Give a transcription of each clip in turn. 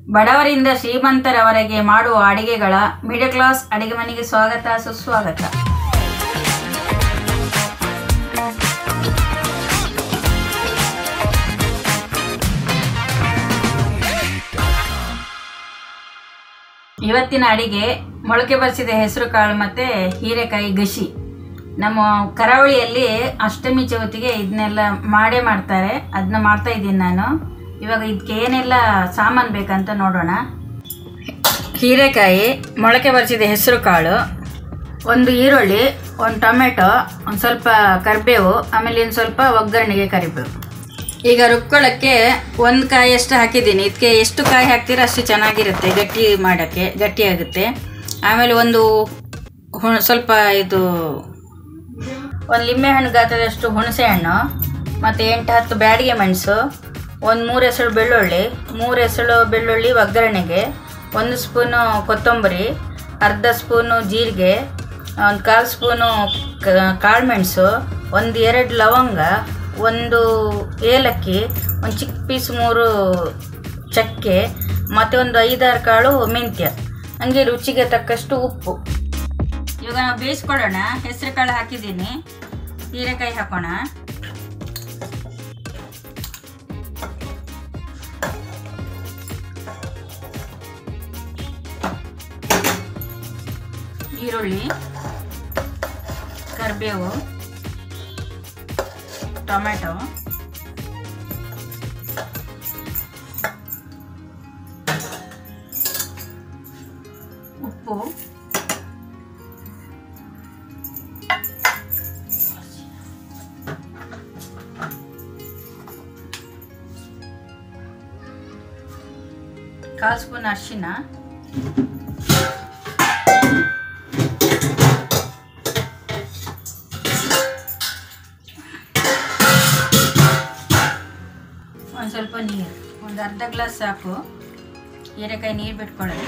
ಬಡವರಿಂದ ಶ್ರೀಮಂತರವರೆಗೆ ಮಾಡುವ ಅಡಿಗೆಗಳ middle class ಅಡಿಗೆ ಮನೆಗೆ ಸ್ವಾಗತ ಸುಸ್ವಾಗತ. ಇವತ್ತಿನ ಅಡಿಗೆ ಮೊಳಕೆ ಬರಿಸಿದ ಹೆಸರು ಕಾಳು ಮತ್ತು ಹೀರೆಕಾಯಿ ಗಸಿ. ನಮ್ಮ ಕರಾವಳಿಯಲ್ಲಿ ಅಷ್ಟಮಿ ಚೌತಿಗೆ ಇದನ್ನೆಲ್ಲ ಮಾಡೇ ಮಾಡ್ತಾರೆ. ಅದನ್ನ ಮಾಡ್ತಾ ಇದ್ದೀನಿ ನಾನು. ಇವಾಗ ಇದಕ್ಕೆ ಏನೆಲ್ಲ ಸಾಮಾನು ಬೇಕಂತ ನೋಡೋಣ. ಹೀರೆಕಾಯಿ, ಮೊಳಕೆ ಬರಿಸಿದ ಹೆಸರು ಕಾಳು, ಒಂದು ಈರುಳ್ಳಿ, ಒಂದು ಟೊಮೆಟೊ, ಒಂದು ಸ್ವಲ್ಪ ಕರಿಬೇವು, ಆಮೇಲೆ ಇನ್ನು ಸ್ವಲ್ಪ ಒಗ್ಗರಣೆಗೆ ಕರಿಬೇವು. ಈಗ ರುಬ್ಕೊಳ್ಳೋಕ್ಕೆ ಒಂದು ಕಾಯಿಯಷ್ಟು ಹಾಕಿದ್ದೀನಿ. ಇದಕ್ಕೆ ಎಷ್ಟು ಕಾಯಿ ಹಾಕ್ತೀರೋ ಅಷ್ಟು ಚೆನ್ನಾಗಿರುತ್ತೆ, ಗಟ್ಟಿ ಮಾಡೋಕ್ಕೆ ಗಟ್ಟಿಯಾಗುತ್ತೆ. ಆಮೇಲೆ ಒಂದು ಸ್ವಲ್ಪ ಒಂದು ಲಿಂಬೆಹಣ್ಣು ಗಾತ್ರದಷ್ಟು ಹುಣಸೆ ಹಣ್ಣು, ಮತ್ತು 8-10 ಬ್ಯಾಡಿಗೆ ಮೆಣಸು, ಒಂದು 3 ಎಸಳು ಬೆಳ್ಳುಳ್ಳಿ, 3 ಎಸಳು ಬೆಳ್ಳುಳ್ಳಿ ಒಗ್ಗರಣೆಗೆ, 1 ಸ್ಪೂನು ಕೊತ್ತಂಬರಿ, ಅರ್ಧ ಸ್ಪೂನು ಜೀರಿಗೆ, ಒಂದು 1/4 ಸ್ಪೂನು ಕಾಳುಮೆಣಸು, 1-2 ಲವಂಗ, 1 ಏಲಕ್ಕಿ, ಒಂದು ಚಿಕ್ಕ ಪೀಸ್ 3 ಚಕ್ಕೆ, ಮತ್ತು ಒಂದು 5-6 ಕಾಳು ಮೆಂತ್ಯ, ಹಂಗೆ ರುಚಿಗೆ ತಕ್ಕಷ್ಟು ಉಪ್ಪು. ಇವಾಗ ನಾವು ಬೇಯಿಸ್ಕೊಳ್ಳೋಣ. ಹೆಸರು ಕಾಳು ಹಾಕಿದ್ದೀನಿ, ಹೀರೆಕಾಯಿ ಹಾಕೋಣ. ಈರುಳ್ಳಿ, ಕರಿಬೇವು, ಟೊಮೆಟೊ, ಉಪ್ಪು, ಕಾಲು ಸ್ಪೂನ್ ಅರಿಶಿನ, ಒಂದು ಸ್ವಲ್ಪ ನೀರು, ಒಂದು ಅರ್ಧ ಗ್ಲಾಸ್ ಸಾಕು. ಹೀರೆಕಾಯಿ ನೀರು ಬಿಟ್ಕೊಳ್ಳೋದು.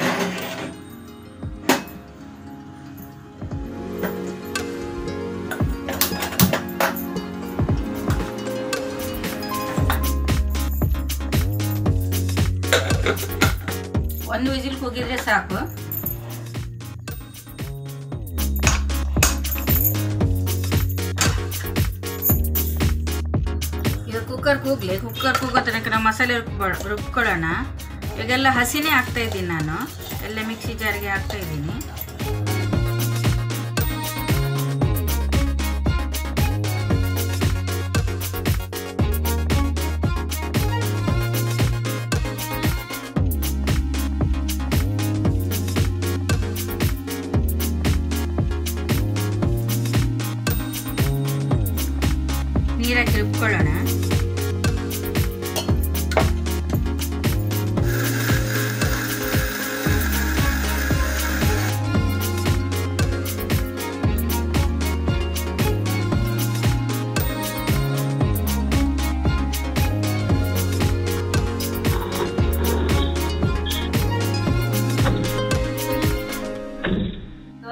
ಒಂದು ವಿಸಿಲ್ ಕೂಗಿದ್ರೆ ಸಾಕು. ಈಗ ಕುಕ್ಕರ್ ಕೂಗಲಿ. ಕುಕ್ಕರ್ ಕೂಗೋ ತನಕ ನಾವು ಮಸಾಲೆ ರುಬ್ಕೊಳ್ಳೋಣ. ಈಗೆಲ್ಲ ಹಸಿನೇ ಹಾಕ್ತಾ ಇದ್ದೀನಿ ನಾನು. ಎಲ್ಲ ಮಿಕ್ಸಿ ಜಾರಿಗೆ ಹಾಕ್ತಾ ಇದ್ದೀನಿ. ನೀರಾಕಿ ರುಬ್ಕೊಳ್ಳೋಣ.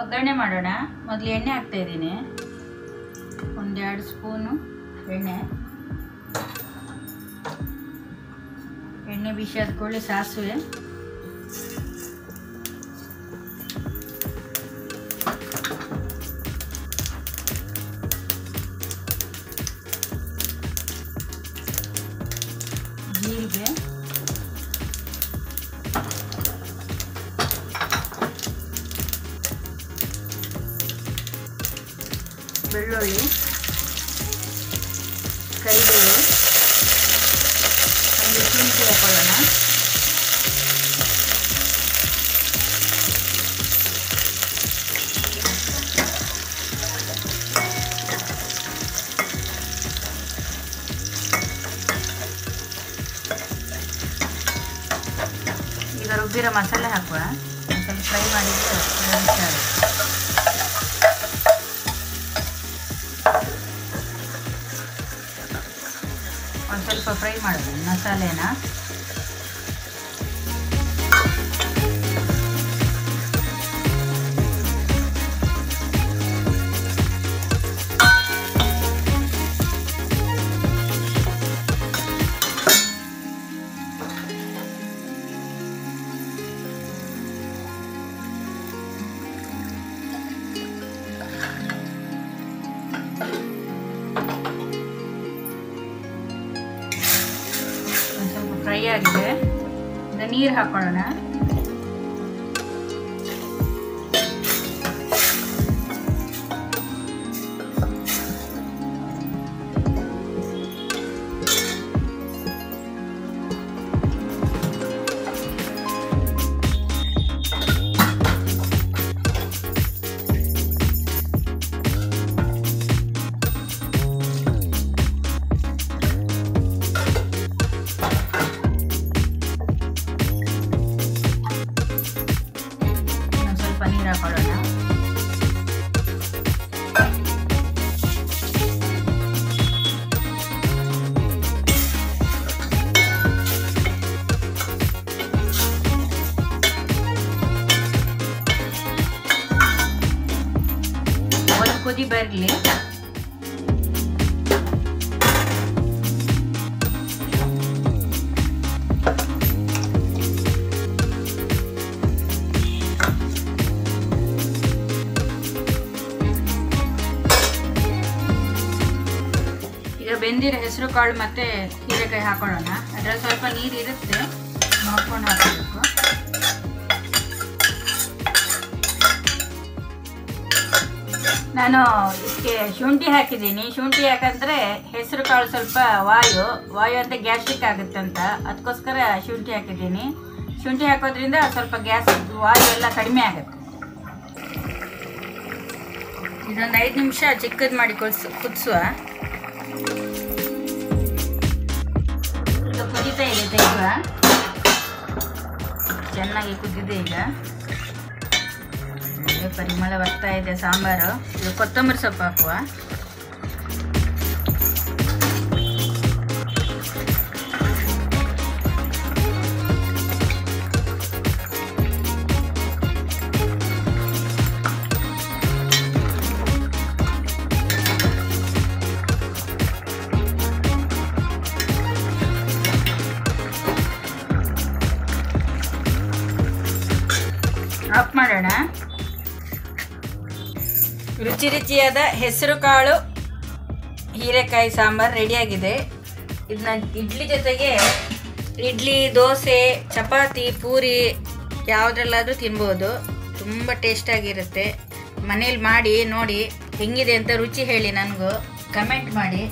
ಒಗ್ಗರಣೆ ಮಾಡೋಣ. ಮೊದಲು ಎಣ್ಣೆ ಹಾಕ್ತಾ ಇದ್ದೀನಿ. 1-2 ಸ್ಪೂನು ಎಣ್ಣೆ ಬಿಸಿ ಆದ್ಕೊಳ್ಳಿ. ಸಾಸಿವೆ, ಜೀರಿಗೆ, ಬೆಳ್ಳುಳ್ಳಿ, ಕರಿಬೇವು, ಒಂದು ಶುಂಠಿ ಹಾಕೊಳ್ಳೋಣ. ಈಗ ರುಬ್ಬಿರೋ ಮಸಾಲೆ ಹಾಕುವ. ಸ್ವಲ್ಪ ಫ್ರೈ ಮಾಡಿದ್ರೆ ಒಂದು ಸ್ವಲ್ಪ ಫ್ರೈ ಮಾಡೋದು ಮಸಾಲೆನ. ಫ್ರೈ ಆಗಿದೆ. ಈಗ ನೀರು ಹಾಕೊಳ್ಳೋಣ. ಪನ್ನೀರ್ ಹಾಕೊಳ್ಳೋಣ. ಒಂದು ಕುದಿ ಬರಲಿ. ಬೆಂದಿರೋ ಹೆಸರು ಕಾಳು ಮತ್ತು ಹೀರೆಕಾಯಿ ಹಾಕೊಳ್ಳೋಣ. ಅದರಲ್ಲಿ ಸ್ವಲ್ಪ ನೀರು ಇರುತ್ತೆ, ಹಾಕೊಂಡು ಹಾಕಬೇಕು. ನಾನು ಇದಕ್ಕೆ ಶುಂಠಿ ಹಾಕಿದ್ದೀನಿ. ಶುಂಠಿ ಯಾಕಂದರೆ ಹೆಸರು ಕಾಳು ಸ್ವಲ್ಪ ವಾಯು ಅಂತ ಗ್ಯಾಸ್ಟ್ರಿಕ್ ಆಗುತ್ತಂತ, ಅದಕ್ಕೋಸ್ಕರ ಶುಂಠಿ ಹಾಕಿದ್ದೀನಿ. ಶುಂಠಿ ಹಾಕೋದ್ರಿಂದ ಸ್ವಲ್ಪ ಗ್ಯಾಸ್ ವಾಯು ಎಲ್ಲ ಕಡಿಮೆ ಆಗುತ್ತೆ. ಇದೊಂದು 5 ನಿಮಿಷ ಚಿಕ್ಕದು ಮಾಡಿ ಕುದಿಸುವ. ಕುದೀತಾ ಇದೆ, ತೆಗೆಯುವ. ಚೆನ್ನಾಗಿ ಕುದ್ದಿದೆ. ಈಗ ಪರಿಮಳ ಬರ್ತಾ ಇದೆ ಸಾಂಬಾರು. ಈಗ ಕೊತ್ತಂಬರಿ ಸೊಪ್ಪು ಹಾಕುವ. ಆಫ್ ಮಾಡೋಣ. ರುಚಿಯಾದ ಹೆಸರು ಕಾಳು ಹೀರೆಕಾಯಿ ಸಾಂಬಾರು ರೆಡಿಯಾಗಿದೆ. ಇದನ್ನ ಇಡ್ಲಿ ಜೊತೆಗೆ, ಇಡ್ಲಿ, ದೋಸೆ, ಚಪಾತಿ, ಪೂರಿ ಯಾವುದ್ರಲ್ಲಾದರೂ ತಿನ್ಬೋದು. ತುಂಬ ಟೇಸ್ಟಾಗಿರುತ್ತೆ. ಮನೇಲಿ ಮಾಡಿ ನೋಡಿ ಹೆಂಗಿದೆ ಅಂತ ರುಚಿ ಹೇಳಿ, ನನಗೂ ಕಮೆಂಟ್ ಮಾಡಿ.